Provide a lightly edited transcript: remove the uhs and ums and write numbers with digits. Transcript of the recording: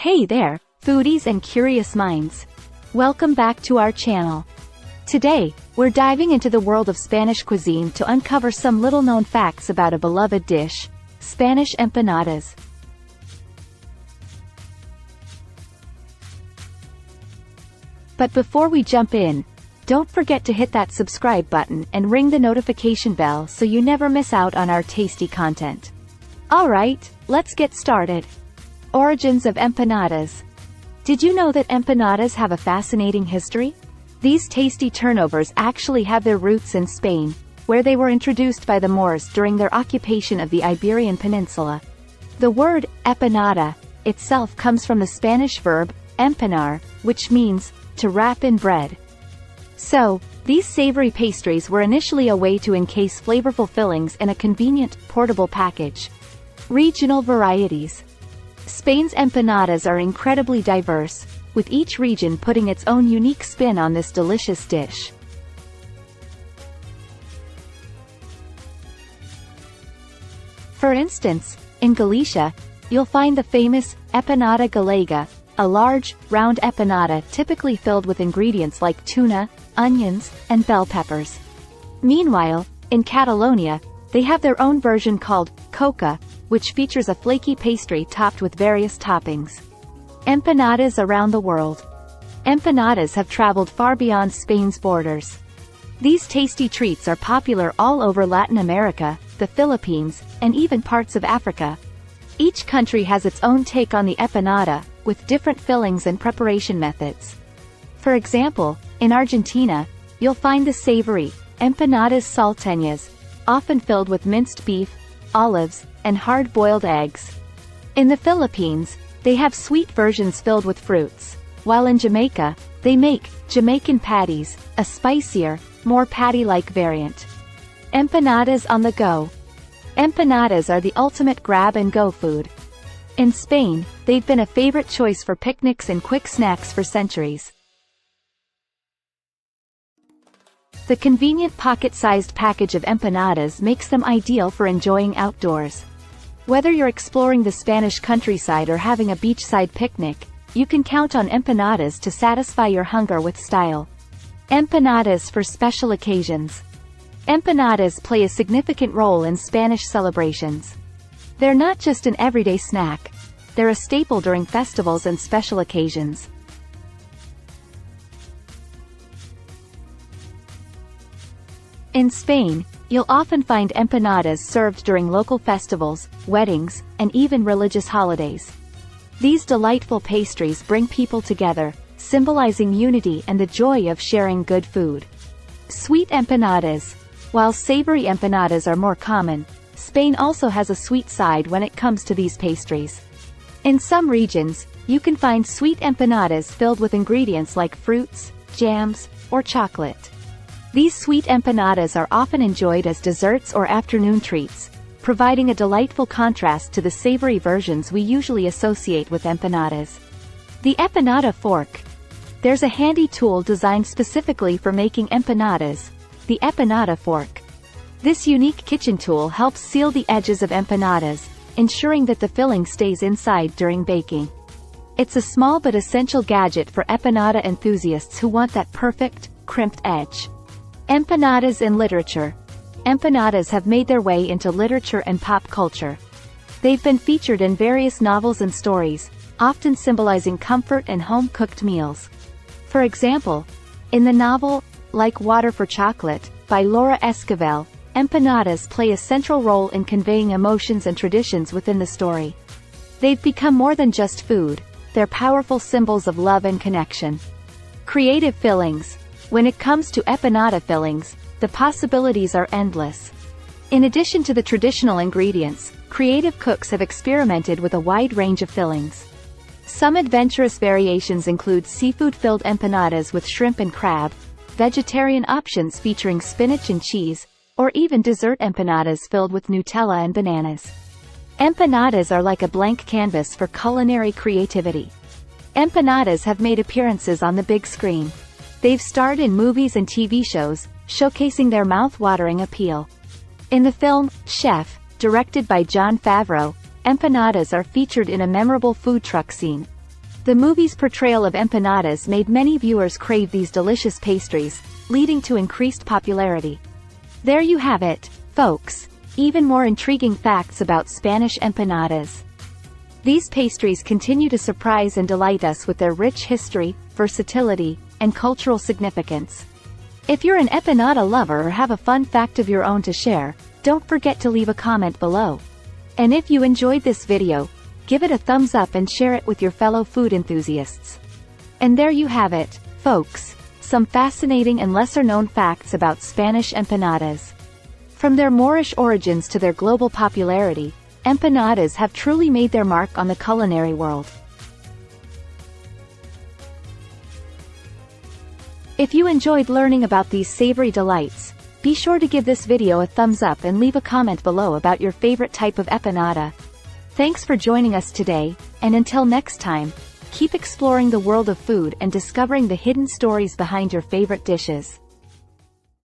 Hey there, foodies and curious minds. Welcome back to our channel. Today, we're diving into the world of Spanish cuisine to uncover some little-known facts about a beloved dish, Spanish empanadas. But before we jump in, don't forget to hit that subscribe button and ring the notification bell so you never miss out on our tasty content. Alright, let's get started. Origins of empanadas. Did you know that empanadas have a fascinating history? These tasty turnovers actually have their roots in Spain, where they were introduced by the Moors during their occupation of the Iberian Peninsula. The word empanada itself comes from the Spanish verb empanar, which means to wrap in bread. So, these savory pastries were initially a way to encase flavorful fillings in a convenient, portable package. Regional varieties. Spain's empanadas are incredibly diverse, with each region putting its own unique spin on this delicious dish. For instance, in Galicia, you'll find the famous empanada gallega, a large, round empanada typically filled with ingredients like tuna, onions, and bell peppers. Meanwhile, in Catalonia, they have their own version called coca, which features a flaky pastry topped with various toppings. Empanadas around the world. Empanadas have traveled far beyond Spain's borders. These tasty treats are popular all over Latin America, the Philippines, and even parts of Africa. Each country has its own take on the empanada, with different fillings and preparation methods. For example, in Argentina, you'll find the savory empanadas salteñas, often filled with minced beef, olives, and hard-boiled eggs. In the Philippines, they have sweet versions filled with fruits, while in Jamaica, they make Jamaican patties, a spicier, more patty-like variant. Empanadas on the go. Empanadas are the ultimate grab-and-go food. In Spain, they've been a favorite choice for picnics and quick snacks for centuries. The convenient pocket-sized package of empanadas makes them ideal for enjoying outdoors. Whether you're exploring the Spanish countryside or having a beachside picnic, you can count on empanadas to satisfy your hunger with style. Empanadas for special occasions. Empanadas play a significant role in Spanish celebrations. They're not just an everyday snack, they're a staple during festivals and special occasions. In Spain, you'll often find empanadas served during local festivals, weddings, and even religious holidays. These delightful pastries bring people together, symbolizing unity and the joy of sharing good food. Sweet empanadas. While savory empanadas are more common, Spain also has a sweet side when it comes to these pastries. In some regions, you can find sweet empanadas filled with ingredients like fruits, jams, or chocolate. These sweet empanadas are often enjoyed as desserts or afternoon treats, providing a delightful contrast to the savory versions we usually associate with empanadas. The empanada fork. There's a handy tool designed specifically for making empanadas, the empanada fork. This unique kitchen tool helps seal the edges of empanadas, ensuring that the filling stays inside during baking. It's a small but essential gadget for empanada enthusiasts who want that perfect, crimped edge. Empanadas in literature. Empanadas have made their way into literature and pop culture. They've been featured in various novels and stories, often symbolizing comfort and home-cooked meals. For example, in the novel, Like Water for Chocolate, by Laura Esquivel, empanadas play a central role in conveying emotions and traditions within the story. They've become more than just food, they're powerful symbols of love and connection. Creative fillings. When it comes to empanada fillings, the possibilities are endless. In addition to the traditional ingredients, creative cooks have experimented with a wide range of fillings. Some adventurous variations include seafood-filled empanadas with shrimp and crab, vegetarian options featuring spinach and cheese, or even dessert empanadas filled with Nutella and bananas. Empanadas are like a blank canvas for culinary creativity. Empanadas have made appearances on the big screen. They've starred in movies and TV shows, showcasing their mouth-watering appeal. In the film, Chef, directed by Jon Favreau, empanadas are featured in a memorable food truck scene. The movie's portrayal of empanadas made many viewers crave these delicious pastries, leading to increased popularity. There you have it, folks. Even more intriguing facts about Spanish empanadas. These pastries continue to surprise and delight us with their rich history, versatility, and cultural significance. If you're an empanada lover or have a fun fact of your own to share, don't forget to leave a comment below. And if you enjoyed this video, give it a thumbs up and share it with your fellow food enthusiasts. And there you have it, folks, some fascinating and lesser-known facts about Spanish empanadas. From their Moorish origins to their global popularity, empanadas have truly made their mark on the culinary world. If you enjoyed learning about these savory delights, be sure to give this video a thumbs up and leave a comment below about your favorite type of empanada. Thanks for joining us today, and until next time, keep exploring the world of food and discovering the hidden stories behind your favorite dishes.